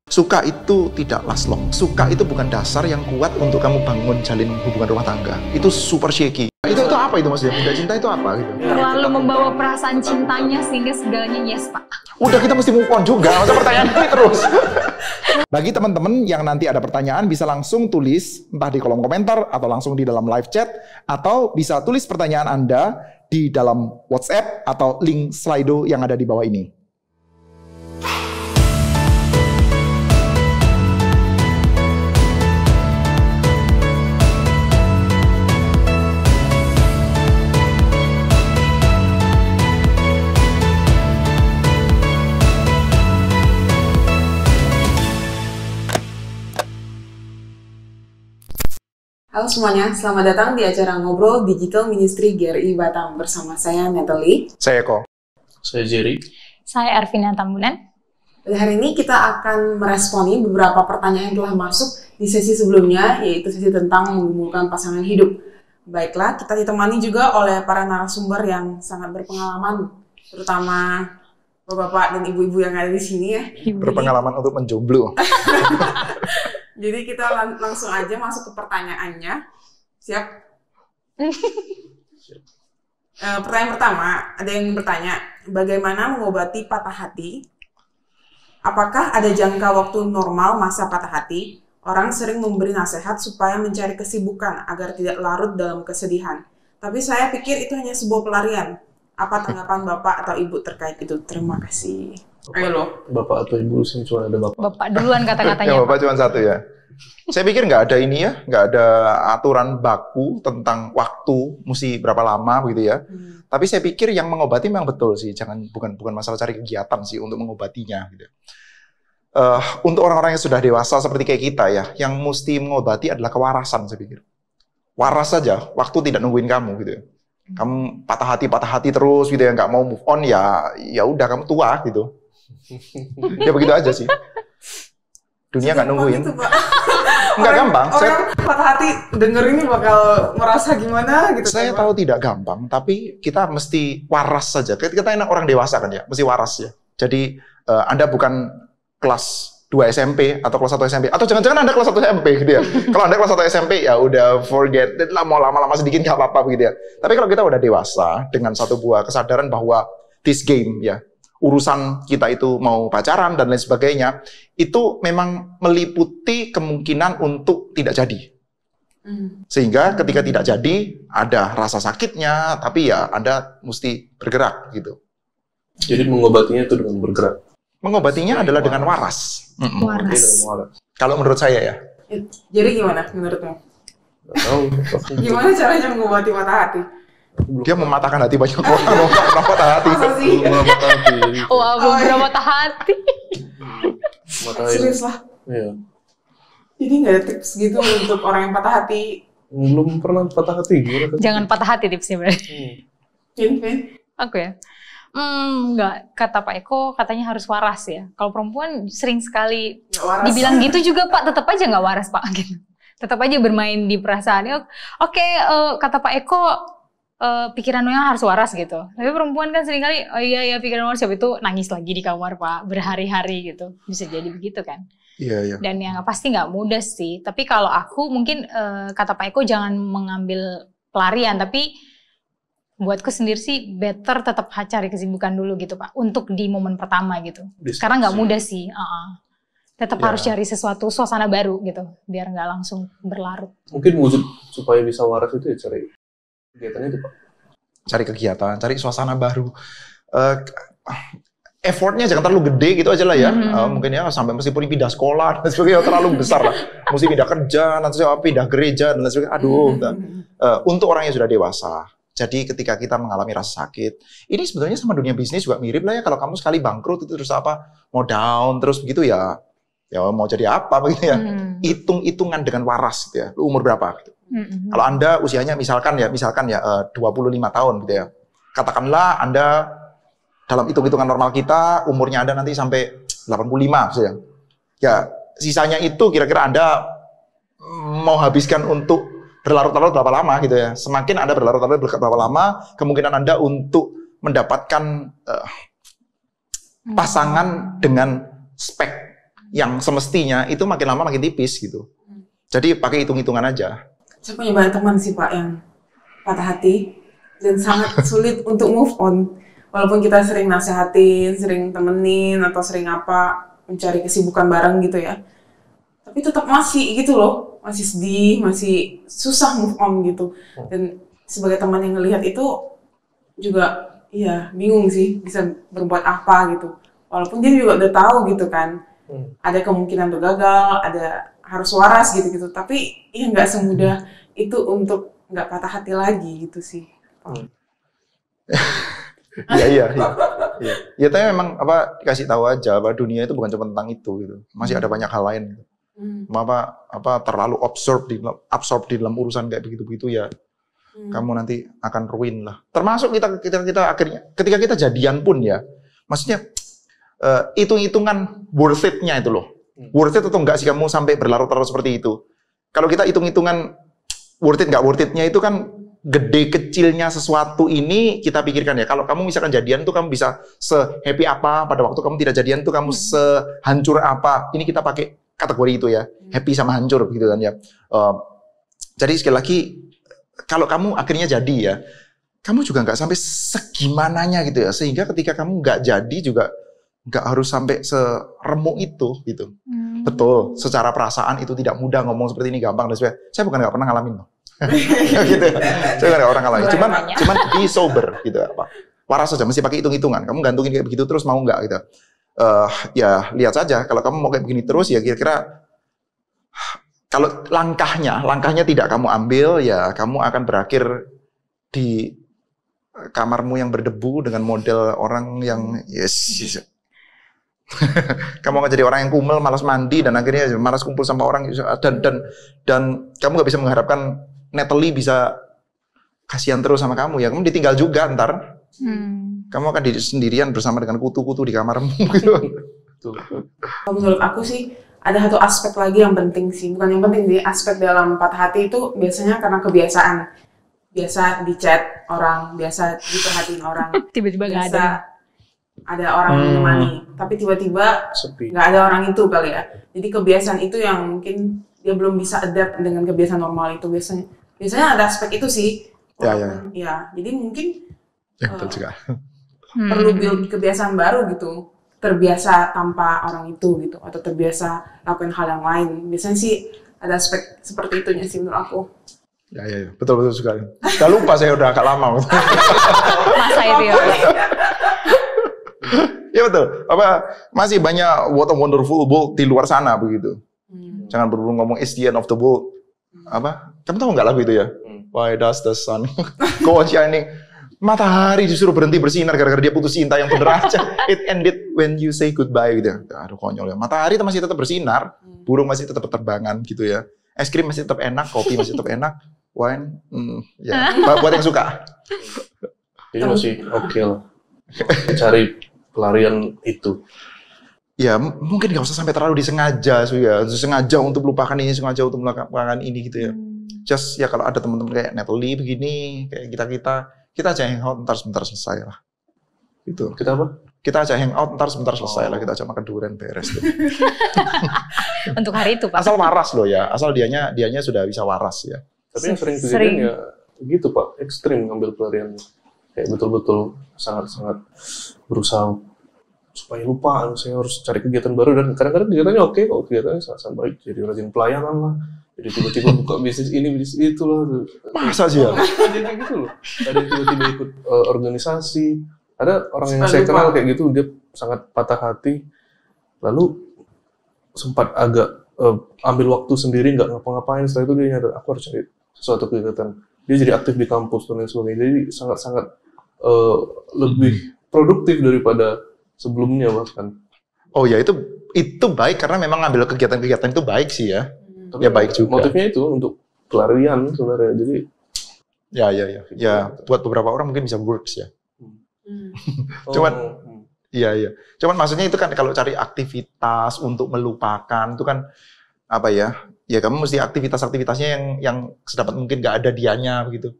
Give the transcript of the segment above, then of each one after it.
Suka itu tidak last long. Suka itu bukan dasar yang kuat untuk kamu bangun jalin hubungan rumah tangga. Itu super shaky. Itu apa itu maksudnya? Bunda cinta itu apa gitu? Terlalu membawa perasaan cintanya sehingga segalanya yes, Pak. Udah, kita mesti move on juga. Masa pertanyaan ini terus. Bagi teman-teman yang nanti ada pertanyaan bisa langsung tulis entah di kolom komentar atau langsung di dalam live chat, atau bisa tulis pertanyaan Anda di dalam WhatsApp atau link Slido yang ada di bawah ini. Halo semuanya, selamat datang di acara Ngobrol Digital Ministry GRI Batam bersama saya Natalie. Saya Eko. Saya Jerry. Saya Arvina Tambunan. Pada hari ini kita akan meresponi beberapa pertanyaan yang telah masuk di sesi sebelumnya, yaitu sesi tentang menggumulkan pasangan hidup. Baiklah, kita ditemani juga oleh para narasumber yang sangat berpengalaman, terutama bapak-bapak dan ibu-ibu yang ada di sini ya. Berpengalaman untuk menjomblo. Jadi kita langsung aja masuk ke pertanyaannya. Siap? Pertanyaan pertama, ada yang bertanya, bagaimana mengobati patah hati? Apakah ada jangka waktu normal masa patah hati? Orang sering memberi nasihat supaya mencari kesibukan agar tidak larut dalam kesedihan. Tapi saya pikir itu hanya sebuah pelarian. Apa tanggapan Bapak atau Ibu terkait itu? Terima kasih. Ayo loh. Bapak atau Ibu, sini cuma ada Bapak. Bapak duluan kata-katanya. Ya, Bapak cuma satu ya. Saya pikir nggak ada ini ya, nggak ada aturan baku tentang waktu, mesti berapa lama begitu ya. Tapi saya pikir yang mengobati memang betul sih, bukan masalah cari kegiatan sih untuk mengobatinya. Gitu. Untuk orang-orang yang sudah dewasa seperti kayak kita ya, yang mesti mengobati adalah kewarasan saya pikir. Waras saja, waktu tidak nungguin kamu gitu. Kamu patah hati terus gitu ya, nggak mau move on ya udah kamu tua gitu. Ya begitu aja sih. Dunia nggak nungguin. Gitu, Pak. Nggak gampang. Orang patah hati denger ini bakal merasa gimana gitu. Saya tahu tidak gampang, tapi kita mesti waras saja. Kita enak orang dewasa kan ya, mesti waras ya. Jadi Anda bukan kelas 2 SMP atau kelas 1 SMP, atau jangan-jangan Anda kelas 1 SMP gitu ya. Kalau Anda kelas 1 SMP ya udah forget, mau lama-lama sedikit nggak apa-apa gitu ya. Tapi kalau kita udah dewasa dengan satu buah kesadaran bahwa this game ya, urusan kita itu mau pacaran dan lain sebagainya, itu memang meliputi kemungkinan untuk tidak jadi. Sehingga ketika tidak jadi, ada rasa sakitnya, tapi ya Anda mesti bergerak gitu. Jadi mengobatinya itu dengan bergerak? Mengobatinya adalah dengan waras. Waras. Kalau menurut saya ya. Jadi gimana menurutmu? Nggak tahu. Gimana caranya mengobati patah hati? Dia mematahkan hati banyak orang, orang patah hati. Masa sih? Patah hati. Wah, beberapa patah hati. Serius lah. Iya. Jadi nggak ada tips gitu untuk orang yang patah hati? Belum pernah patah hati. Jangan patah hati tipsnya berarti. Vin? Aku ya? Enggak. Kata Pak Eko katanya harus waras ya. Kalau perempuan sering sekali dibilang gitu juga Pak, tetap aja nggak waras Pak. Gitu. Tetap aja bermain di perasaannya. Oke, kata Pak Eko, pikirannya harus waras gitu. Tapi perempuan kan seringkali, oh iya pikiran waras, siapa itu nangis lagi di kamar Pak, berhari-hari gitu. Bisa jadi begitu kan. Iya. Dan yang pasti nggak mudah sih. Tapi kalau aku mungkin kata Pak Eko jangan mengambil pelarian, tapi buatku sendiri sih better tetap cari kesibukan dulu gitu Pak. Untuk di momen pertama gitu. Karena nggak mudah sih. Tetap harus cari sesuatu, suasana baru gitu. Biar nggak langsung berlarut. Mungkin wujud supaya bisa waras itu ya cari kegiatannya itu Pak. Cari kegiatan, cari suasana baru. Effortnya jangan terlalu gede gitu aja lah ya. Mungkin ya sampai meskipun pindah sekolah dan sebagainya terlalu besar lah. Mesti pindah kerja, nanti pindah gereja dan lain sebagainya. Aduh. Untuk orang yang sudah dewasa. Jadi ketika kita mengalami rasa sakit, ini sebetulnya sama dunia bisnis juga mirip lah ya. Kalau kamu sekali bangkrut itu terus apa? Mau down terus begitu ya. Ya mau jadi apa begitu ya. Hitung-hitungan dengan waras gitu ya. Lu umur berapa gitu. Kalau Anda usianya misalkan ya 25 tahun gitu ya. Katakanlah Anda dalam hitung-hitungan normal kita umurnya Anda nanti sampai 85 gitu ya. Ya, sisanya itu kira-kira Anda mau habiskan untuk berlarut-larut berapa lama gitu ya. Semakin Anda berlarut-larut berapa lama, kemungkinan Anda untuk mendapatkan pasangan dengan spek yang semestinya itu makin lama makin tipis gitu. Jadi pakai hitung-hitungan aja. Saya punya banyak teman sih Pak yang patah hati dan sangat sulit untuk move on. Walaupun kita sering nasehatin, sering temenin, atau sering mencari kesibukan bareng gitu ya. Tapi tetap masih gitu loh, masih sedih, masih susah move on gitu. Dan sebagai teman yang ngelihat itu juga, ya bingung sih bisa berbuat apa gitu. Walaupun dia juga udah tahu gitu kan, ada kemungkinan untuk gagal, ada harus waras gitu-gitu. Tapi ya nggak semudah itu untuk nggak patah hati lagi gitu sih. Iya. Ya tapi memang dikasih tahu aja bahwa dunia itu bukan cuma tentang itu gitu. Masih ada banyak hal lain gitu. Terlalu absorb di dalam urusan kayak begitu-begitu ya. Kamu nanti akan ruin lah. Termasuk kita akhirnya ketika kita jadian pun ya. Maksudnya hitung-hitungan worth it-nya itu loh. Worth it atau enggak sih kamu sampai berlarut-larut seperti itu. Kalau kita hitung-hitungan worth it enggak worth it-nya itu kan gede kecilnya sesuatu ini kita pikirkan ya. Kalau kamu misalkan jadian tuh kamu bisa se-happy apa, pada waktu kamu tidak jadian tuh kamu sehancur apa. Ini kita pakai kategori itu ya. Happy sama hancur gitu kan ya. Jadi sekali lagi kalau kamu akhirnya jadi ya, kamu juga nggak sampai segimananya gitu ya. Sehingga ketika kamu nggak jadi juga nggak harus sampai seremuk itu gitu. Betul, secara perasaan itu tidak mudah ngomong seperti ini gampang dan sebagainya. Saya bukan nggak pernah ngalamin loh. Gitu. Saya nggak ada orang ngalamin. Cuman be sober gitu apa. Waras saja, mesti pakai hitung-hitungan. Kamu gantungin kayak begitu terus mau nggak gitu. Ya lihat saja. Kalau kamu mau kayak begini terus ya kira-kira kalau langkahnya tidak kamu ambil ya kamu akan berakhir di kamarmu yang berdebu dengan model orang yang yes. Kamu akan jadi orang yang kumel, malas mandi dan akhirnya malas kumpul sama orang dan kamu nggak bisa mengharapkan Natalie bisa kasihan terus sama kamu ya kamu ditinggal juga ntar. Kamu akan sendirian bersama dengan kutu-kutu di kamarmu gitu. Menurut aku sih ada satu aspek lagi yang penting sih, bukan yang penting sih, aspek dalam patah hati itu biasanya karena kebiasaan. Biasa di chat orang, biasa diperhatiin orang. Tiba-tiba nggak ada orang yang menemani, tapi tiba-tiba nggak ada orang itu kali ya. Jadi kebiasaan itu yang mungkin dia belum bisa adapt dengan kebiasaan normal itu biasanya ada aspek itu sih. Ya, jadi mungkin perlu build kebiasaan baru gitu, terbiasa tanpa orang itu gitu, atau terbiasa lakuin hal yang lain. Biasanya sih ada aspek seperti itunya sih menurut aku. Ya, betul sekali. Udah lupa saya udah agak lama. Masa itu ya. Ya betul. Masih banyak what a wonderful world di luar sana begitu. Jangan berburu ngomong it's the end of the world. Kamu tahu nggak lagu itu ya? Why does the sun go on shining? Matahari justru berhenti bersinar gara-gara dia putus cinta yang bener aja. It ended when you say goodbye gitu. Aduh konyol ya. Matahari masih tetap bersinar, burung masih tetap berterbangan gitu ya. Es krim masih tetap enak, kopi masih tetap enak, wine, ya buat yang suka. Jadi masih oke lah. Cari pelarian itu. Ya mungkin nggak usah sampai terlalu disengaja, sengaja untuk melupakan ini, sengaja untuk melupakan ini gitu ya. Just ya kalau ada teman-teman kayak Natalie begini, kayak kita aja hangout ntar sebentar selesai lah. Gitu. Kita apa? Kita aja hangout ntar sebentar selesai lah, kita aja makan durian beres tuh. Untuk hari itu Pak. Asal waras loh ya, asal dianya sudah bisa waras ya. Tapi yang sering kejadian ya gitu Pak, ekstrim ngambil pelarian. Kayak betul-betul sangat-sangat berusaha supaya lupa, saya harus cari kegiatan baru dan kadang-kadang kegiatannya oke kok, kegiatannya sangat baik, jadi rajin pelayanan lah, jadi tiba-tiba buka bisnis ini, bisnis itu lah. Masa sih ya? Jadi gitu loh, ada yang tiba-tiba ikut organisasi, ada orang yang saya kenal kayak gitu, dia sangat patah hati, lalu sempat agak ambil waktu sendiri, nggak ngapa-ngapain, setelah itu dia nyadar, aku harus cari sesuatu kegiatan. Dia jadi aktif di kampus dan lain sebagainya, jadi sangat-sangat lebih produktif daripada sebelumnya bahkan. Oh ya itu baik karena memang ngambil kegiatan-kegiatan itu baik sih ya. Tapi Ya baik juga. motifnya itu untuk pelarian sebenarnya. Jadi Ya buat beberapa orang mungkin bisa works ya. Cuman iya. Cuman maksudnya itu kan kalau cari aktivitas untuk melupakan itu kan apa ya? Ya kamu mesti aktivitasnya yang sedapat mungkin nggak ada dianya begitu.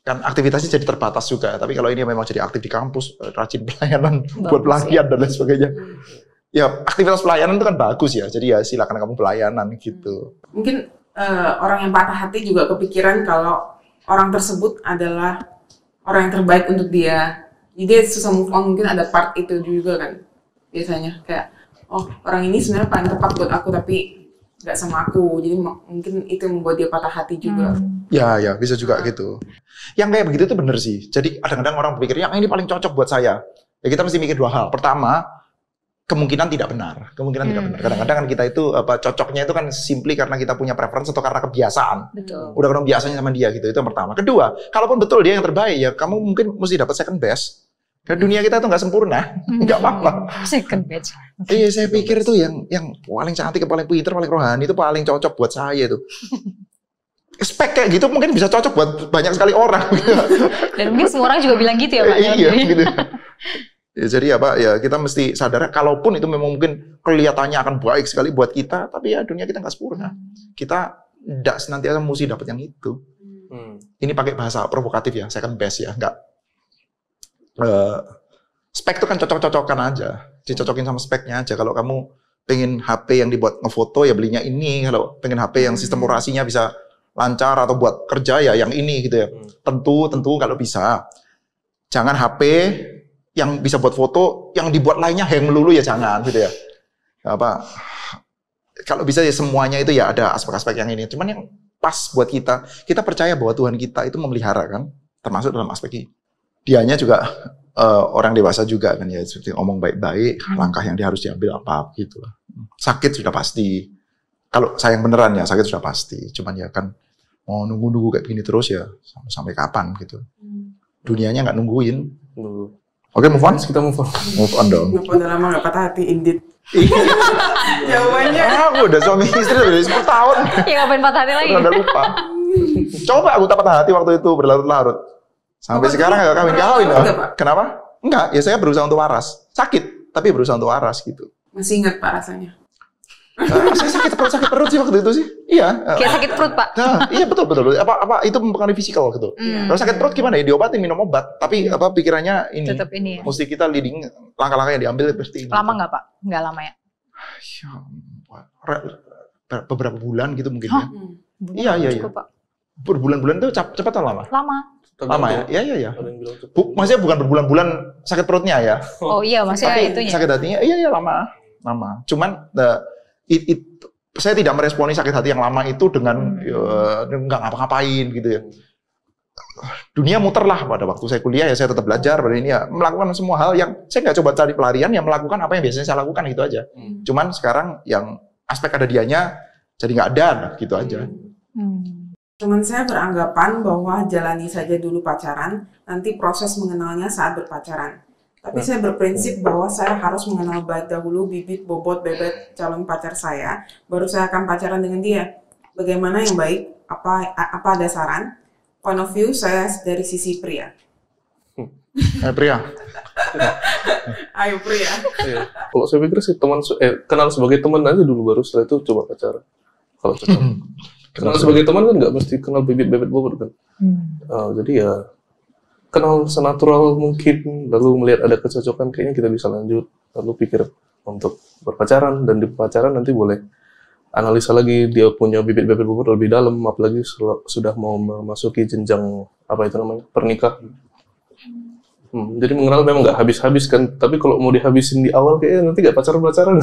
Kan aktivitasnya jadi terbatas juga. Tapi kalau ini memang jadi aktif di kampus, rajin pelayanan buat pelarian dan lain sebagainya. Ya aktivitas pelayanan itu kan bagus ya. Jadi ya silakan kamu pelayanan gitu. Mungkin orang yang patah hati juga kepikiran kalau orang tersebut adalah orang yang terbaik untuk dia. Jadi dia susah move on, mungkin ada part itu juga kan. Biasanya kayak, oh orang ini sebenarnya paling tepat buat aku tapi nggak sama aku. Jadi mungkin itu yang membuat dia patah hati juga. Ya bisa juga gitu. Yang kayak begitu itu bener sih. Jadi kadang-kadang orang berpikir yang ini paling cocok buat saya. Ya kita mesti mikir dua hal. Pertama, kemungkinan tidak benar. Kadang-kadang kan kita itu cocoknya itu kan simply karena kita punya preference atau karena kebiasaan. Betul. Udah karena biasanya sama dia gitu. Itu yang pertama. Kedua, kalaupun betul dia yang terbaik ya kamu mungkin mesti dapat second best. Karena dunia kita itu nggak sempurna. Nggak apa-apa. Second batch. Iya, saya pikir itu yang paling cantik, paling pinter, paling rohani itu paling cocok buat saya itu. Spek kayak gitu mungkin bisa cocok buat banyak sekali orang. Dan mungkin semua orang juga bilang gitu ya Pak. Iya, gitu. Ya, jadi ya kita mesti sadar kalaupun itu memang mungkin kelihatannya akan baik sekali buat kita, tapi ya dunia kita nggak sempurna. Kita tidak senantiasa mesti dapat yang itu. Ini pakai bahasa provokatif ya, second best ya, nggak. Spek itu kan cocok-cocokan aja, dicocokin sama speknya aja. Kalau kamu pengen HP yang dibuat ngefoto ya belinya ini, kalau pengen HP yang sistem orasinya bisa lancar atau buat kerja ya yang ini gitu ya. Tentu kalau bisa. Jangan HP yang bisa buat foto, yang dibuat lainnya hang melulu ya jangan gitu ya. Kalau bisa ya semuanya itu ya ada aspek-aspek yang ini. Cuman yang pas buat kita percaya bahwa Tuhan kita itu memelihara kan, termasuk dalam aspek ini. Dianya juga orang dewasa juga kan ya, seperti ngomong baik-baik, langkah yang dia harus diambil apa gitu lah. Sakit sudah pasti. Kalau sayang beneran ya sakit sudah pasti. Cuman ya kan mau nunggu kayak gini terus ya sampai kapan gitu. Dunianya nggak nungguin. Oke, move on. Kita move on. Move on dong. Kenapa udah lama nggak patah hati, Indit? Jawabannya. Aku udah suami istri udah 10 tahun. Ya ngapain patah hati lagi? Udah lupa. Coba aku tak patah hati waktu itu berlarut-larut. Sampai sekarang nggak kawin. Kenapa? Enggak, ya saya berusaha untuk waras. Sakit, tapi berusaha untuk waras gitu. Masih ingat Pak rasanya? Saya sakit perut sih waktu itu sih. Iya. Kayak sakit perut Pak. Nah, iya betul. Apa itu mempengaruhi fisikal gitu. Kalau sakit perut gimana ya? Diobatin, minum obat. Tapi pikirannya ini. Tetap ini ya. Mesti kita leading langkah-langkah yang diambil seperti ini. Lama nggak Pak? Nggak lama ya? Beberapa bulan gitu mungkin ya. Iya. Cukup, Pak. Berbulan-bulan itu cepat atau lama? Lama ya? Iya. Maksudnya bukan berbulan-bulan sakit perutnya ya. Oh iya, maksudnya itunya. Sakit hatinya iya lama. Cuman saya tidak meresponi sakit hati yang lama itu dengan nggak ngapa-ngapain gitu ya. Dunia muter lah pada waktu saya kuliah ya saya tetap belajar pada ini ya melakukan semua hal yang saya nggak coba cari pelarian ya melakukan apa yang biasanya saya lakukan gitu aja. Cuman sekarang yang aspek ada dianya jadi nggak ada gitu aja. Teman saya beranggapan bahwa jalani saja dulu pacaran, nanti proses mengenalnya saat berpacaran. Tapi saya berprinsip bahwa saya harus mengenal baik dahulu bibit, bobot, bebet calon pacar saya, baru saya akan pacaran dengan dia. Bagaimana yang baik? Apa ada saran? Point of view saya dari sisi pria. Pria. Ayo pria. Iya. Kalau saya pikir sih kenal sebagai teman aja dulu, baru setelah itu coba pacaran. Kalau cocok. Kenal sebagai teman kan nggak mesti kenal bibit, bebet, bobot kan. Jadi ya kenal senatural mungkin, lalu melihat ada kecocokan, kayaknya kita bisa lanjut, lalu pikir untuk berpacaran, dan di pacaran nanti boleh analisa lagi dia punya bibit-bibit bobot lebih dalam, apalagi sudah mau memasuki jenjang pernikahan. Jadi mengenal memang nggak habis-habis kan, tapi kalau mau dihabisin di awal kayaknya nanti nggak pacaran-pacaran.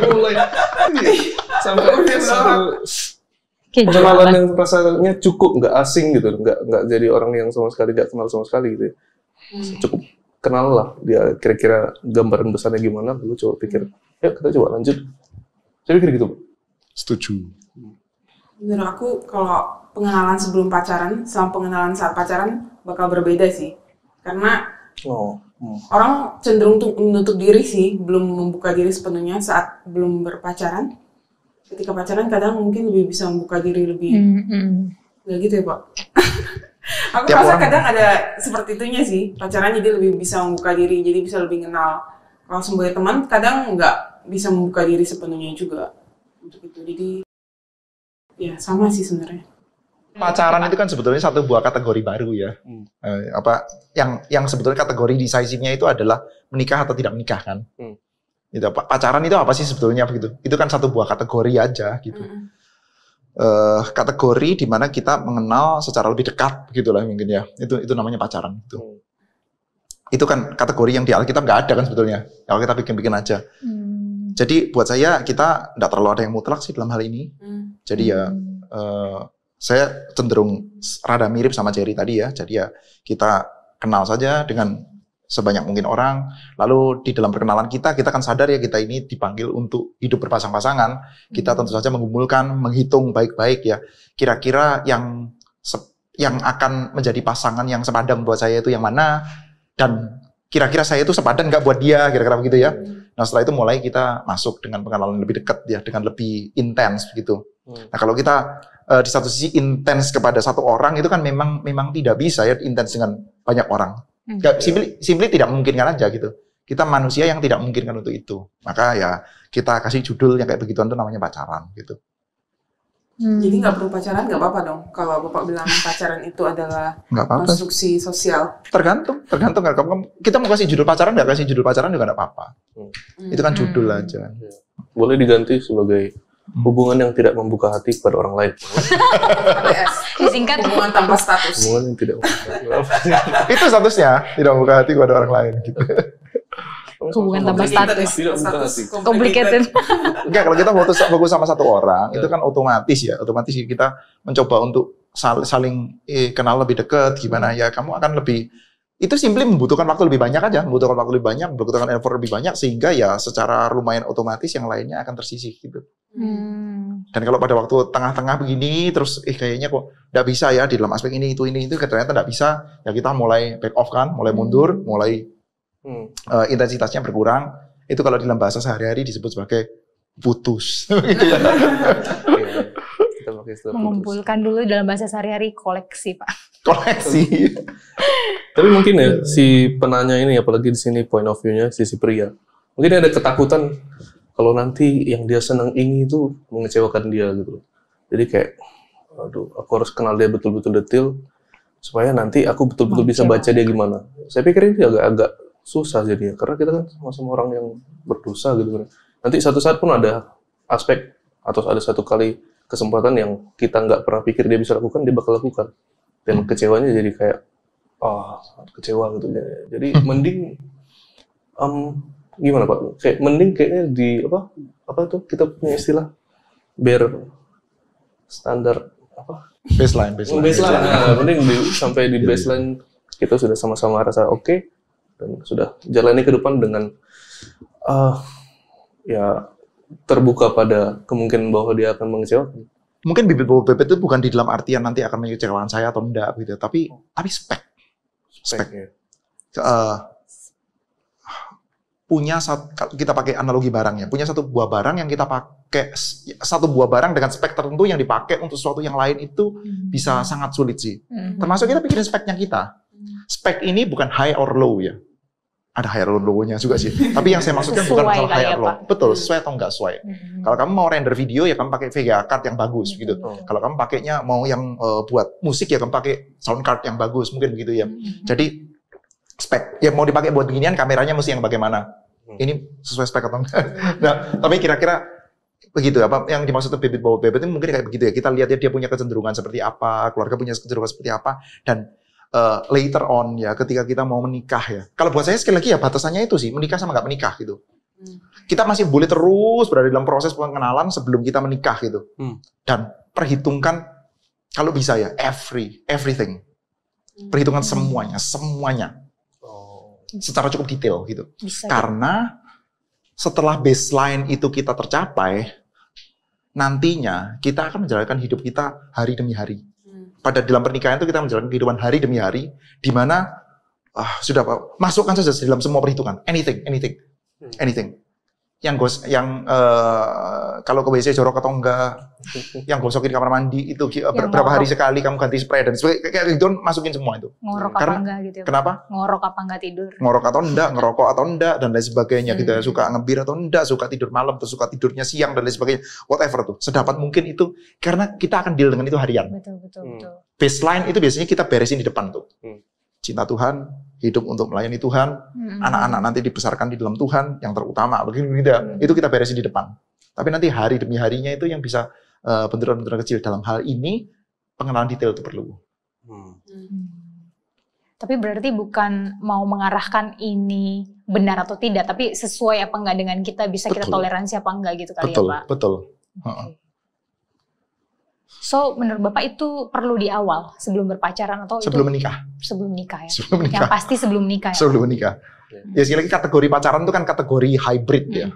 Mulai sampai satu pengenalan yang rasanya cukup, nggak asing gitu, nggak jadi orang yang sama sekali nggak kenal sama sekali gitu ya. Cukup kenal lah dia kira-kira gambaran besarnya gimana, lalu coba pikir, yuk kita coba lanjut. Saya pikir gitu, Pak. Setuju. Menurut aku kalau pengenalan sebelum pacaran sama pengenalan saat pacaran bakal berbeda sih, karena Orang cenderung menutup diri sih, belum membuka diri sepenuhnya saat belum berpacaran. Ketika pacaran kadang mungkin lebih bisa membuka diri lebih. Gak gitu ya Pak? Aku rasa kadang ada seperti itunya sih. Pacaran jadi lebih bisa membuka diri, jadi bisa lebih kenal. Kalau sebagai teman kadang nggak bisa membuka diri sepenuhnya juga. Untuk itu, jadi ya sama sih sebenarnya. Pacaran itu kan sebetulnya satu buah kategori baru ya. Yang sebetulnya kategori decisifnya itu adalah menikah atau tidak menikah kan. Gitu. Pacaran itu apa sih sebetulnya begitu? Itu kan satu buah kategori aja gitu. Kategori di mana kita mengenal secara lebih dekat begitulah mungkin ya. Itu namanya pacaran gitu. Itu kan kategori yang di Alkitab nggak ada kan sebetulnya. Kalau kita bikin-bikin aja. Jadi buat saya kita nggak terlalu ada yang mutlak sih dalam hal ini. Jadi ya saya cenderung rada mirip sama Jerry tadi ya. Jadi ya kita kenal saja dengan sebanyak mungkin orang. Lalu di dalam perkenalan kita kan sadar ya kita ini dipanggil untuk hidup berpasang-pasangan. Kita tentu saja mengumpulkan, menghitung baik-baik ya. Kira-kira yang akan menjadi pasangan yang sepadan buat saya itu yang mana. Dan kira-kira saya itu sepadan nggak buat dia, kira-kira begitu ya. Nah setelah itu mulai kita masuk dengan pengenalan lebih dekat ya, dengan lebih intens begitu. Nah kalau kita di satu sisi intens kepada satu orang itu kan memang tidak bisa ya intens dengan banyak orang. Simply tidak memungkinkan aja gitu. Kita manusia yang tidak memungkinkan untuk itu. Maka ya kita kasih judul yang kayak begituan itu namanya pacaran gitu. Jadi nggak perlu pacaran nggak apa-apa dong. Kalau Bapak bilang pacaran itu adalah konstruksi sosial. Tergantung. Kita mau kasih judul pacaran nggak kasih judul pacaran juga nggak apa-apa. Itu kan judul aja. Boleh diganti sebagai hubungan yang tidak membuka hati kepada orang lain. Disingkat hubungan tanpa status. Hubungan yang tidak membuka hati. Itu statusnya tidak membuka hati kepada orang lain gitu. Hubungan tanpa status. Tidak membuka hati. Complicated. Enggak, kalau kita fokus sama satu orang, itu kan otomatis kita mencoba untuk saling kenal lebih dekat gimana ya. Kamu akan lebih itu simply membutuhkan waktu lebih banyak aja, membutuhkan effort lebih banyak sehingga ya secara lumayan otomatis yang lainnya akan tersisih gitu. Dan kalau pada waktu tengah-tengah begini terus kayaknya kok nggak bisa ya di dalam aspek ini itu ternyata nggak bisa ya kita mulai back off kan, mulai mundur, mulai intensitasnya berkurang. Itu kalau dalam bahasa sehari-hari disebut sebagai putus. Kita pakai istilah Mengumpulkan dulu dalam bahasa sehari-hari koleksi Pak. Koleksi. Tapi mungkin ya si penanya ini apalagi di sini point of view-nya sisi pria. Mungkin ada ketakutan kalau nanti yang dia senang ini itu mengecewakan dia gitu. Jadi kayak aduh aku harus kenal dia betul-betul detail supaya nanti aku betul-betul bisa baca dia gimana. Saya pikir ini agak susah jadinya karena kita kan sama-sama orang yang berdosa gitu kan. Nanti satu saat pun ada aspek atau ada satu kali kesempatan yang kita nggak pernah pikir dia bisa lakukan, dia bakal lakukan. Dan kecewanya jadi kayak kecewa gitu. Jadi mending gimana Pak? Kayak mending kayaknya di apa itu kita punya istilah bare standar apa? Baseline. Nah, mending sampai di baseline kita sudah sama-sama rasa oke dan sudah jalani ke depan dengan ya terbuka pada kemungkinan bahwa dia akan mengecewakan. Mungkin bibit bobot bebet itu bukan di dalam artian nanti akan mengecewakan saya atau enggak gitu, tapi spek. Ya. Kita pakai analogi barang ya, punya satu buah barang yang kita pakai, satu buah barang dengan spek tertentu yang dipakai untuk sesuatu yang lain itu bisa sangat sulit sih. Termasuk kita pikirin speknya kita. Spek ini bukan high or low ya. Ada high or low-nya juga sih. Tapi yang saya maksudkan bukan masalah high or low. Betul, sesuai atau enggak sesuai. Kalau kamu mau render video ya kamu pakai VGA card yang bagus gitu. Kalau kamu pakainya mau yang buat musik ya kamu pakai sound card yang bagus, mungkin begitu ya. Jadi spek ya mau dipakai buat beginian kameranya mesti yang bagaimana. Ini sesuai spek atau enggak. Nah, tapi kira-kira begitu apa yang dimaksud bibit bobot bebet itu mungkin kayak begitu ya. Kita lihat dia punya kecenderungan seperti apa, keluarga punya kecenderungan seperti apa, dan later on ya ketika kita mau menikah ya. Kalau buat saya sekali lagi ya batasannya itu sih menikah sama nggak menikah gitu. Kita masih boleh terus berada dalam proses pengenalan sebelum kita menikah gitu. Dan perhitungkan kalau bisa ya everything. Perhitungkan semuanya. Secara cukup detail gitu. Bisa, karena setelah baseline itu kita tercapai, nantinya kita akan menjalankan hidup kita hari demi hari. Pada dalam pernikahan itu kita menjalankan kehidupan hari demi hari, di mana sudah Pak, masukkan saja dalam semua perhitungan. Anything. Yang kalau ke WC jorok atau enggak, yang gosokin kamar mandi itu berapa hari sekali kamu ganti spray dan sebagainya, kayak gitu masukin semua itu. Ngorok apa enggak gitu ya. Kenapa? Ngorok apa enggak tidur. Ngorok atau enggak, ngerokok atau enggak dan lain sebagainya gitu ya. Suka ngebir atau enggak, suka tidur malam atau suka tidurnya siang dan lain sebagainya. Whatever tuh, sedapat mungkin itu karena kita akan deal dengan itu harian. Betul. Baseline itu biasanya kita beresin di depan tuh. Cinta Tuhan, hidup untuk melayani Tuhan, anak-anak nanti dibesarkan di dalam Tuhan, yang terutama, begitu itu kita beresin di depan. Tapi nanti hari demi harinya itu yang bisa benturan-benturan kecil dalam hal ini, pengenalan detail itu perlu. Tapi berarti bukan mau mengarahkan ini benar atau tidak, tapi sesuai apa enggak dengan kita, bisa kita toleransi apa enggak gitu kali ya Pak? Betul. Okay. So, menurut Bapak itu perlu di awal sebelum berpacaran atau sebelum menikah? Sebelum menikah ya. Sebelum menikah. Yang pasti sebelum menikah ya. Sebelum menikah. Ya sekali lagi kategori pacaran itu kan kategori hybrid ya.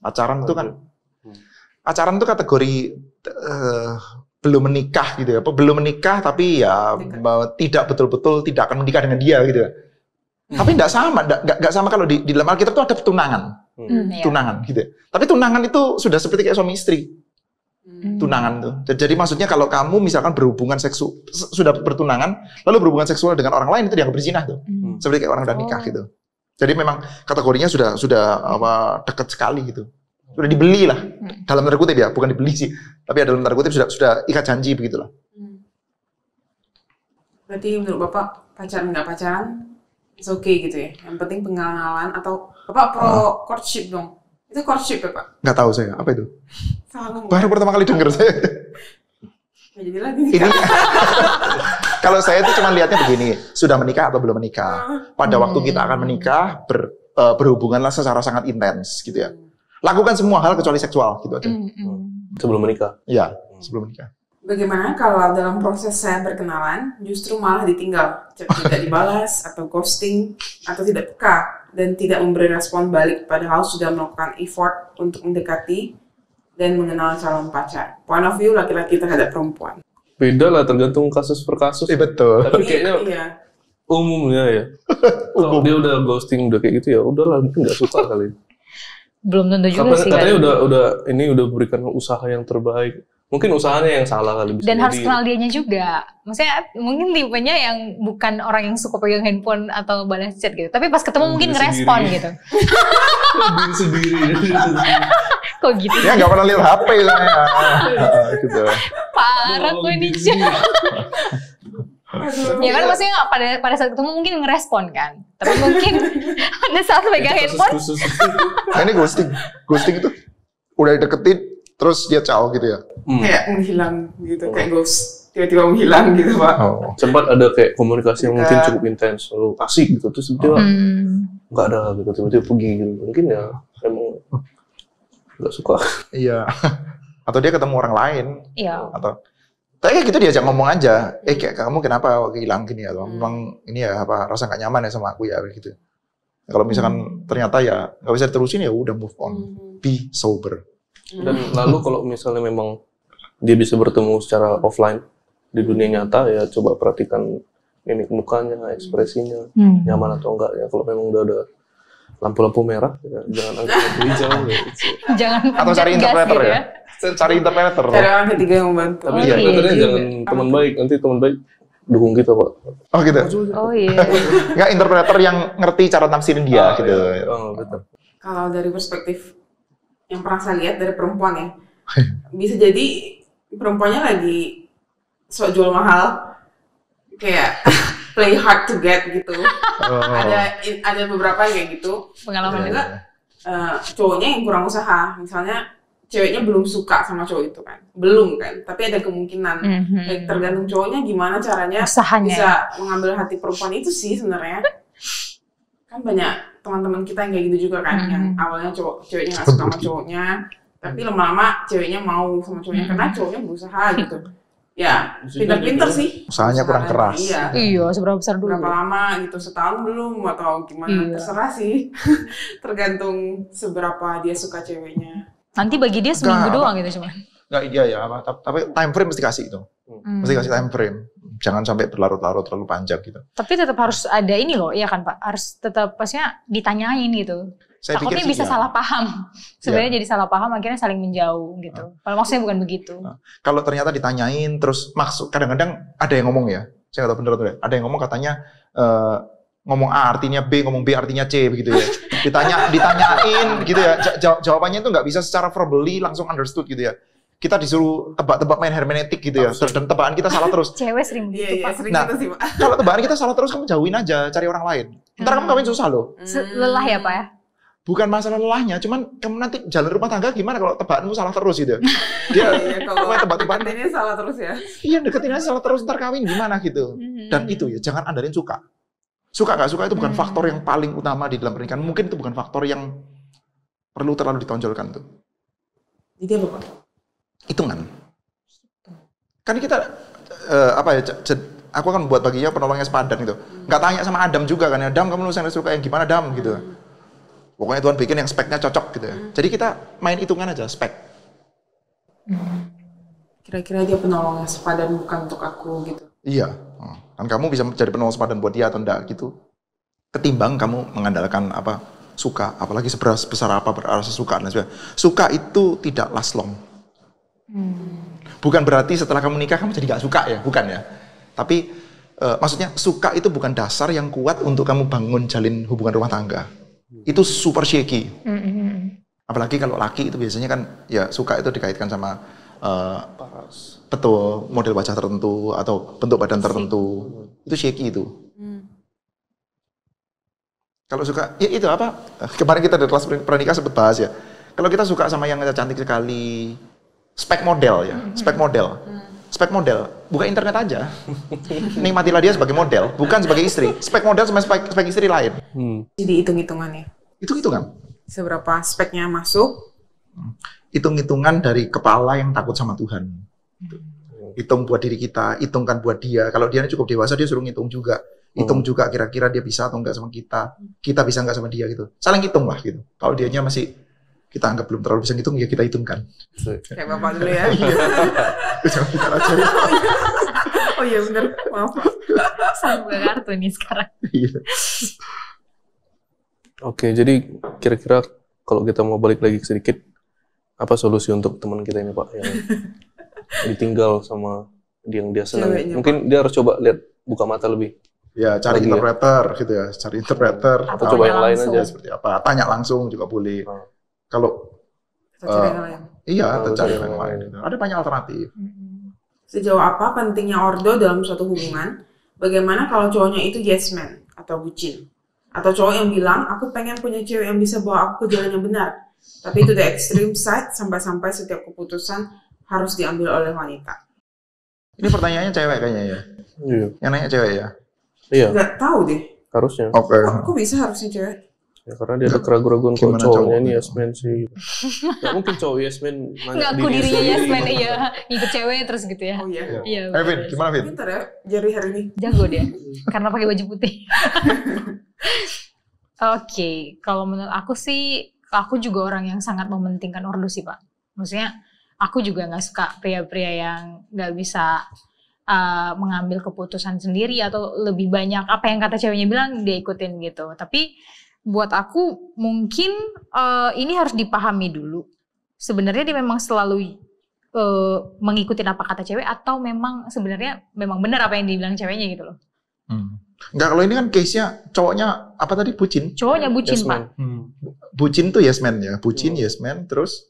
Pacaran itu kan kategori belum menikah gitu ya. Belum menikah tapi ya tidak betul-betul tidak akan menikah dengan dia gitu ya. Tapi enggak sama kalau di dalam Alkitab itu ada tunangan. Tunangan gitu ya. Tapi tunangan itu sudah seperti kayak suami istri. Tunangan tuh. Jadi maksudnya kalau kamu misalkan berhubungan seksual, sudah bertunangan, lalu berhubungan seksual dengan orang lain itu dianggap berzinah tuh. Seperti kayak orang udah nikah gitu. Jadi memang kategorinya sudah dekat sekali gitu. Sudah dibeli lah. Dalam tanda kutip ya, bukan dibeli sih. Tapi dalam tanda kutip sudah ikat janji begitulah. Berarti menurut Bapak pacaran nggak pacaran, it's okay gitu ya. Yang penting pengenalan atau Bapak pro courtship dong. Itu courtship ya Pak? Nggak tahu saya, apa itu? Salah. Baru pertama kali dengar saya. Ya jadi lagi. Ini kalau saya itu cuma lihatnya begini, sudah menikah atau belum menikah. Pada waktu kita akan menikah, berhubunganlah secara sangat intens gitu ya. Lakukan semua hal kecuali seksual gitu aja. Sebelum menikah? Iya, sebelum menikah. Bagaimana kalau dalam proses saya berkenalan justru malah ditinggal, tidak dibalas atau ghosting atau tidak peka dan tidak memberi respon balik padahal sudah melakukan effort untuk mendekati dan mengenal calon pacar. Point of view laki-laki terhadap perempuan. Beda lah tergantung kasus per kasus. Betul. Tapi kayaknya umumnya ya. Kalau dia udah ghosting udah kayak gitu ya udahlah mungkin nggak suka kali. Belum tentu juga sih. Katanya udah berikan usaha yang terbaik. Mungkin usahanya yang salah kali. Dan harus kenal dianya juga. Maksudnya mungkin tipenya yang bukan orang yang suka pegang handphone atau balas chat gitu. Tapi pas ketemu mungkin ngerespon gitu. Sendiri. Kok gitu? Ya nggak pernah lihat HP saya. Gitu. Parah gue nih. Ya kan maksudnya pada saat ketemu mungkin ngerespon kan. Tapi mungkin pada saat pegang handphone. Nah, ini ghosting. Ghosting itu udah deketin terus dia caw gitu ya. Kayak menghilang gitu, kayak ghost. Tiba-tiba menghilang gitu Pak. Sempat ada kayak komunikasi yang mungkin cukup intens, lalu asik gitu. Terus tiba-tiba nggak ada gitu, tiba-tiba pergi gitu. Mungkin ya emang nggak suka. Iya. Atau dia ketemu orang lain. Iya. Atau kayak gitu diajak ngomong aja. Kayak kamu kenapa hilang gini ya? Memang ini ya apa rasa nggak nyaman ya sama aku ya gitu. Kalau misalkan ternyata ya nggak bisa diterusin ya udah move on. Be sober. Dan lalu kalau misalnya memang dia bisa bertemu secara offline di dunia nyata ya coba perhatikan mimik mukanya, ekspresinya, nyaman atau enggak ya. Kalau memang udah ada lampu-lampu merah ya jangan angkat lampu hijau ya. Jangan atau cari interpreter gitu ya. Cari interpreter. Cari orang ketiga yang membantu. Tapi interpreternya jangan teman baik, nanti teman baik dukung kita Pak. Oh gitu. Oh iya. Nggak interpreter yang ngerti cara nafsirin dia gitu. Iya. Oh betul. Kalau dari perspektif yang pernah saya lihat dari perempuan ya, bisa jadi perempuannya lagi sok jual mahal, kayak play hard to get gitu. Ada beberapa kayak gitu. Pengalaman juga cowoknya yang kurang usaha, misalnya ceweknya belum suka sama cowok itu kan, belum kan, tapi ada kemungkinan. Tergantung cowoknya gimana caranya usahanya bisa mengambil hati perempuan itu sih sebenarnya. Kan banyak teman-teman kita yang kayak gitu juga kan, yang awalnya ceweknya nggak suka sama cowoknya, tapi lama-lama ceweknya mau sama cowoknya karena cowoknya berusaha gitu. Ya, pinter-pinter sih. Usahanya kurang keras. Iya, seberapa besar dulu. Berapa lama gitu, setahun belum atau gimana, terserah sih. Tergantung seberapa dia suka ceweknya. Nanti bagi dia seminggu doang gitu cuman. Nggak iya ya, tapi time frame mesti kasih itu. Mesti kasih time frame. Jangan sampai berlarut-larut terlalu panjang gitu. Tapi tetap harus ada ini loh, iya kan Pak? Harus tetap pastinya ditanyain gitu. Saya Takutnya pikir sih bisa ya. salah paham. Sebenarnya jadi salah paham akhirnya saling menjauh gitu. Kalau maksudnya bukan begitu. Kalau ternyata ditanyain terus maksud, kadang-kadang ada yang ngomong ya, saya nggak tahu bener atau tidak. Ada yang ngomong katanya ngomong A artinya B, ngomong B artinya C begitu ya. Ditanyain gitu ya. Jawabannya itu nggak bisa secara verbally langsung understood gitu ya. Kita disuruh tebak-tebak main hermeneutik gitu ya. Dan tebakan kita salah terus. Cewek sering begitu Iya, Pak. sering Nah, gitu sih, Pak. Kalau tebakan kita salah terus, kamu jauhin aja, cari orang lain. Ntar kamu kawin susah loh. Lelah ya Pak ya? Bukan masalah lelahnya, cuman kamu nanti jalan rumah tangga gimana kalau tebakanmu salah terus gitu. Dia Kalau main tebak-tebakan. ini salah terus ya. Iya, deketin aja salah terus, ntar kawin gimana gitu. Dan itu ya, jangan andalin suka. Suka gak suka itu bukan faktor yang paling utama di dalam pernikahan. Mungkin itu bukan faktor yang perlu terlalu ditonjolkan tuh. Jadi apa, Pak? Hitungan. Kan kita aku akan buat baginya penolongnya sepadan gitu. Nggak tanya sama Adam juga kan, Adam kamu suka yang gimana Adam gitu. Pokoknya Tuhan bikin yang speknya cocok gitu ya. Jadi kita main hitungan aja spek. Kira-kira dia penolong yang sepadan bukan untuk aku gitu. Iya. Kan kamu bisa jadi penolong sepadan buat dia atau enggak gitu. Ketimbang kamu mengandalkan suka, apalagi sebesar apa berasa suka dan sebagainya. Suka itu tidak last long. Bukan berarti setelah kamu nikah kamu jadi gak suka ya, bukan ya. Tapi maksudnya suka itu bukan dasar yang kuat untuk kamu bangun jalin hubungan rumah tangga. Itu super shaky. Apalagi kalau laki itu biasanya kan ya suka itu dikaitkan sama betul model wajah tertentu atau bentuk badan tertentu. Itu shaky itu. Kalau suka, ya itu kemarin kita di kelas pernikahan sempat bahas ya. Kalau kita suka sama yang cantik sekali, spek model ya, spek model. Spek model, buka internet aja. Nikmatilah dia sebagai model, bukan sebagai istri. Spek model sama spek istri lain. Jadi hitung-hitungannya. Hitung-hitungan. Seberapa speknya masuk? Hitung-hitungan dari kepala yang takut sama Tuhan. Hitung buat diri kita, hitungkan buat dia. Kalau dia cukup dewasa, dia suruh ngitung juga. Hitung juga kira-kira dia bisa atau enggak sama kita. Kita bisa enggak sama dia gitu. Saling hitung lah gitu. Kalau dianya masih kita anggap belum terlalu bisa ngitung, ya kita hitungkan. Kayak Bapak dulu ya. Jangan kita aja. Oh iya benar, maaf Pak. Sambil buka kartu nih sekarang. Iya. Oke, jadi kira-kira kalau kita mau balik lagi sedikit, apa solusi untuk teman kita ini Pak yang ditinggal sama yang dia senang? Ceweknya, Mungkin dia harus coba lihat, buka mata lebih. Ya, cari Lagi interpreter gitu ya. Cari interpreter. Atau coba yang lain langsung. aja. Seperti apa. Tanya langsung juga boleh. Kalau Atau cari yang lain. iya, Oh, cari cari yang yang lain. lain. Ada banyak alternatif. Sejauh apa pentingnya ordo dalam suatu hubungan? Bagaimana kalau cowoknya itu yes man atau bucin? Atau cowok yang bilang, aku pengen punya cewek yang bisa bawa aku ke jalan yang benar. Tapi itu the extreme side, sampai-sampai setiap keputusan harus diambil oleh wanita. Ini pertanyaannya cewek kayaknya ya. Iya. Yang nanya cewek ya. Iya, Nggak tahu deh, harusnya. Oke. kok bisa harusnya cewek? Ya, karena dia ada keraguan-keraguan kalau Gimana cowoknya cowok? ini yes man sih. Gak mungkin cowok yes man nanya Ngaku dirinya sendiri. yes man, iya. Ikut cewek terus gitu ya. Oh iya. Iya. Vin, bener. gimana Vin? Pintar ya, Jerry hari ini. Jago dia. Karena pakai baju putih. Oke, kalau menurut aku sih, aku juga orang yang sangat mementingkan ordo sih Pak. Maksudnya, aku juga nggak suka pria-pria yang nggak bisa mengambil keputusan sendiri atau lebih banyak apa yang kata ceweknya bilang dia ikutin gitu. Tapi buat aku mungkin ini harus dipahami dulu. Sebenarnya dia memang selalu mengikuti apa kata cewek atau memang sebenarnya memang benar apa yang dibilang ceweknya gitu loh. Enggak, kalau ini kan case-nya cowoknya apa tadi, bucin? Cowoknya bucin Yes Pak. man. Bucin tuh yes man ya. Bucin yes man, terus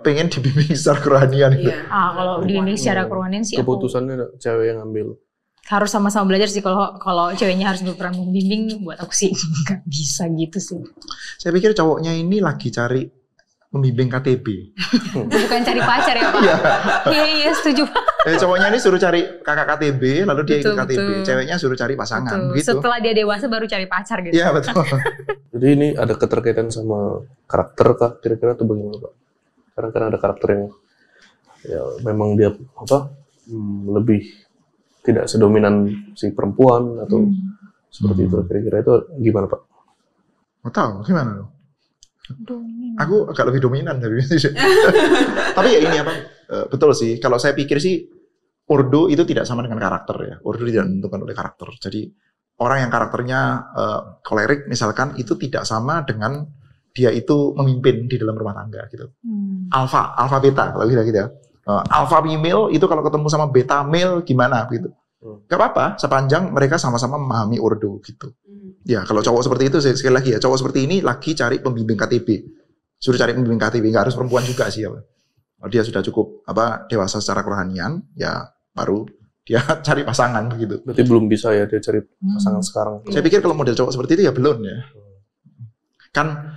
pengen dibimbing secara kerohanian gitu. Iya. Kalau dibimbing secara kerohanian sih aku Keputusannya cewek yang ambil. harus sama-sama belajar sih. Kalau ceweknya harus berperan membimbing, buat aku sih nggak bisa gitu sih. Saya pikir cowoknya ini lagi cari pembimbing KTB. Bukan cari pacar ya Pak. Iya setuju Pak. Cowoknya ini suruh cari kakak KTB, lalu dia ikut Betul, KTB. betul. Ceweknya suruh cari pasangan, Betul. begitu. Setelah dia dewasa baru cari pacar gitu. Iya betul. Jadi ini ada keterkaitan sama karakter kah kira-kira atau bagaimana Pak? Karena kan ada karakter yang ya memang dia lebih tidak sedominan si perempuan atau seperti itu. Kira-kira itu gimana Pak? Mau tahu gimana lo? Dominan. Aku agak lebih dominan dari itu. Tapi ya ini betul sih. Kalau saya pikir sih ordo itu tidak sama dengan karakter ya. Ordo tidak ditentukan oleh karakter. Jadi orang yang karakternya kolerik misalkan itu tidak sama dengan dia itu memimpin di dalam rumah tangga gitu. Alpha beta kalau gitu ya. Alpha female itu kalau ketemu sama beta male gimana gitu. Gak apa-apa sepanjang mereka sama-sama memahami ordo gitu. Ya kalau cowok seperti itu sekali lagi ya, cowok seperti ini lagi cari pembimbing KTB. Suruh cari pembimbing KTB, nggak harus perempuan juga sih ya. Kalau dia sudah cukup dewasa secara kerohanian, ya baru dia cari pasangan begitu. Berarti belum bisa ya dia cari pasangan sekarang. Saya pikir kalau model cowok seperti itu ya belum ya. Kan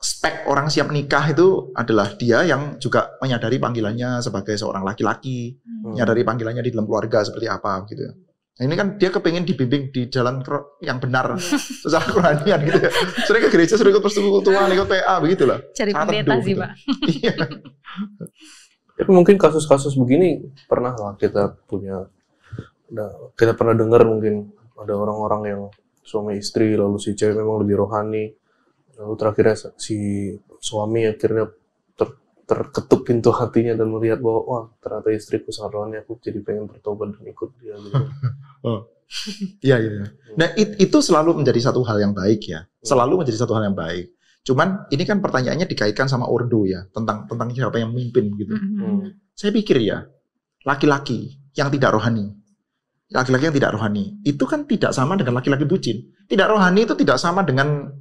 spek orang siap nikah itu adalah dia yang juga menyadari panggilannya sebagai seorang laki-laki, menyadari panggilannya di dalam keluarga seperti apa gitu ya. Nah, ini kan dia kepingin dibimbing di jalan yang benar secara kerohanian gitu ya. Sering ke gereja, sering ikut persekutuan, ikut PA begitulah. Cari pendeta sih, Pak. Iya. Tapi mungkin kasus-kasus begini pernah lah kita pernah dengar mungkin ada orang-orang yang suami istri lalu si cewek memang lebih rohani, lalu terakhirnya si suami akhirnya terketuk pintu hatinya dan melihat bahwa wah ternyata istriku sangat rohani, aku jadi pengen bertobat dan ikut dia gitu. Iya. Nah itu selalu menjadi satu hal yang baik ya, selalu menjadi satu hal yang baik. Cuman ini kan pertanyaannya dikaitkan sama ordo ya, tentang siapa yang memimpin gitu. Saya pikir ya, laki-laki yang tidak rohani, itu kan tidak sama dengan laki-laki bucin. Tidak rohani itu tidak sama dengan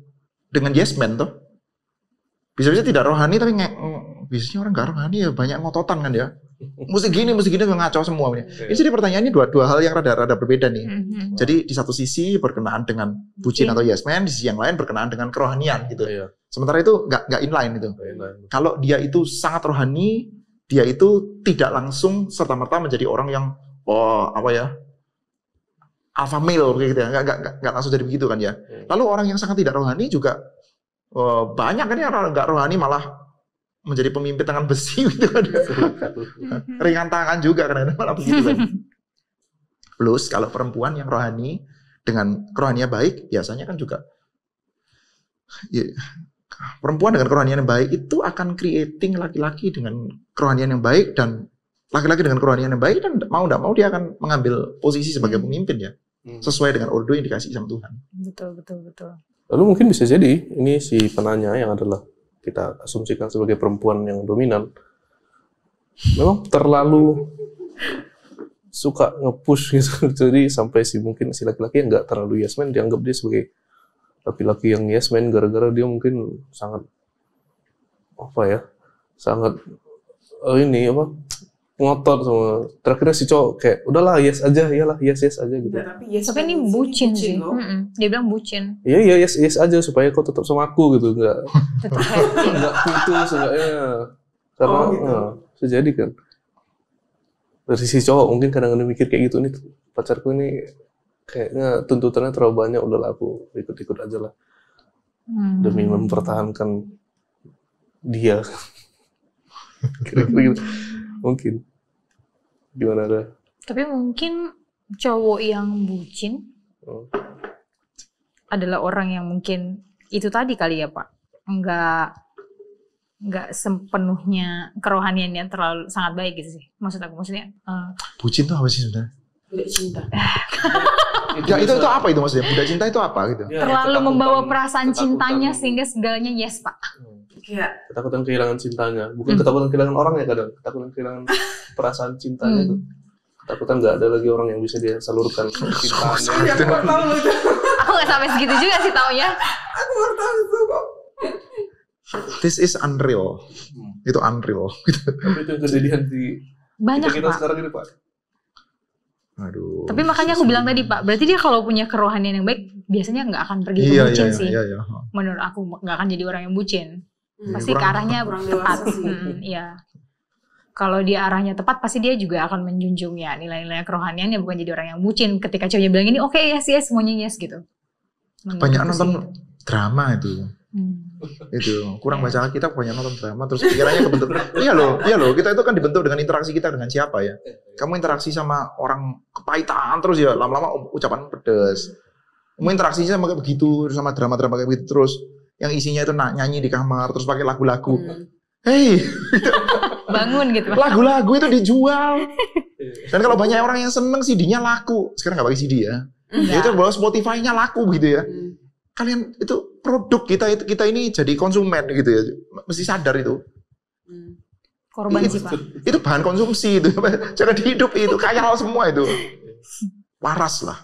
yes man toh. Bisa-bisa tidak rohani tapi biasanya orang nggak rohani ya banyak ngototan kan ya. Mesti gini ngaco semua. Ini jadi pertanyaannya dua hal yang rada berbeda nih. Jadi di satu sisi berkenaan dengan bucin atau yes man, di sisi yang lain berkenaan dengan kerohanian gitu. Sementara itu nggak inline itu. Kalau dia itu sangat rohani, dia itu tidak langsung serta-merta menjadi orang yang alpha male gitu ya. Nggak langsung jadi begitu kan ya. Lalu orang yang sangat tidak rohani juga banyak kan ya orang nggak rohani malah menjadi pemimpin tangan besi gitu kan. Ringan tangan juga kadang-kadang malah begitu kan. Plus kalau perempuan yang rohani dengan kerohaniannya baik, biasanya kan juga perempuan dengan kerohanian yang baik itu akan creating laki-laki dengan kerohanian yang baik, dan laki-laki dengan kerohanian yang baik dan mau tidak mau dia akan mengambil posisi sebagai pemimpin ya, sesuai dengan ordo yang dikasih sama Tuhan. Betul. Lalu mungkin bisa jadi ini si penanya yang adalah kita asumsikan sebagai perempuan yang dominan memang terlalu suka nge-push gitu. Jadi sampai mungkin si laki-laki yang nggak terlalu yes man dianggap dia sebagai laki-laki yang yes man gara-gara dia mungkin sangat ngotot sama. Terakhirnya si cowok kayak udahlah yes aja, iyalah yes aja gitu. Tapi ini bucin sih. Dia bilang bucin. Iya yes aja supaya kau tetap sama aku gitu, enggak putus enggaknya. Karena bisa jadi kan. Dari si cowok mungkin kadang-kadang mikir kayak gitu, nih pacarku ini kayaknya tuntutannya terlalu banyak, udahlah aku ikut-ikut aja lah. Demi mempertahankan dia. Kira-kira gitu. Mungkin. Gimana ada? Tapi mungkin cowok yang bucin adalah orang yang mungkin itu tadi kali ya Pak. Enggak sepenuhnya kerohaniannya terlalu sangat baik gitu sih. Maksudnya bucin itu apa sih sebenarnya? Budak cinta. Ya itu apa itu maksudnya? Budak cinta itu apa gitu? Ya, terlalu membawa perasaan cintanya sehingga segalanya yes Pak. Iya. Ketakutan kehilangan cintanya, bukan ketakutan kehilangan orangnya kadang, ketakutan kehilangan perasaan cintanya tuh. Ketakutan nggak ada lagi orang yang bisa dia salurkan cintanya. Aku nggak sampai segitu juga sih taunya. Aku baru tahu itu kok. This is unreal. Itu unreal. Tapi itu kejadian di banyak kita Pak. sekarang ini Pak. Aduh. Tapi makanya aku bilang tadi Pak, berarti dia kalau punya kerohanian yang baik biasanya nggak akan pergi ke bucin sih. Iya. Menurut aku nggak akan jadi orang yang bucin. Pasti kurang- ke arahnya kurang tepat. dewasa sih. Iya. Kalau dia arahnya tepat, pasti dia juga akan menjunjung ya nilai-nilai kerohaniannya, bukan jadi orang yang bucin. Ketika cowoknya bilang ini, oke, yes, semuanya yes gitu. Banyak nonton drama itu. Itu kurang baca kita, banyak nonton drama terus pikirannya kebentuk. Iya loh, kita itu kan dibentuk dengan interaksi kita dengan siapa ya. Kamu interaksi sama orang kepahitan terus ya, lama-lama ucapan pedes. Kamu interaksinya sama kayak begitu, sama drama-drama kayak begitu terus. Yang isinya itu nyanyi di kamar terus pakai lagu-lagu. Hey, bangun gitu Pak. Lagu-lagu itu dijual. Dan kalau banyak orang yang seneng CD-nya laku. Sekarang nggak pakai CD ya. Ya itu bahwa Spotify-nya laku gitu ya. Kalian itu produk kita ini jadi konsumen gitu ya. Mesti sadar itu. Korban sih Pak. Itu bahan konsumsi itu. Jangan hidup itu kayal semua itu. Waras lah.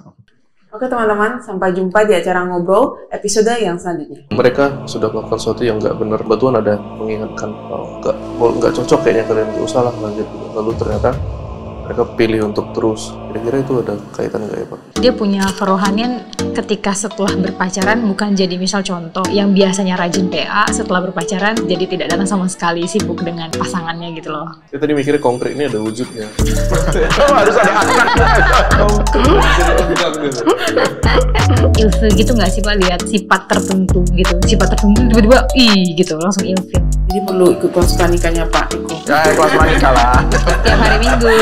Oke teman-teman, sampai jumpa di acara ngobrol episode yang selanjutnya. Mereka sudah melakukan sesuatu yang nggak benar. Batuan ada mengingatkan kalau nggak cocok kayaknya kalian nggak usah lah lanjut. Lalu ternyata mereka pilih untuk terus. Kira-kira itu ada kaitan nggak ya Pak? Dia punya kerohanian ketika setelah berpacaran, bukan jadi misal contoh yang biasanya rajin PA, setelah berpacaran jadi tidak datang sama sekali, sibuk dengan pasangannya gitu loh. Saya tadi mikirnya konkret ini ada wujudnya. Harus ada akadnya. Ilfil gitu nggak sih Pak, lihat sifat tertentu gitu, sifat tertentu tiba-tiba gitu langsung ilfil. Jadi perlu ikut kelas pranikahnya Pak Eko. Ya, kelas pranikah lah. Tiap hari Minggu.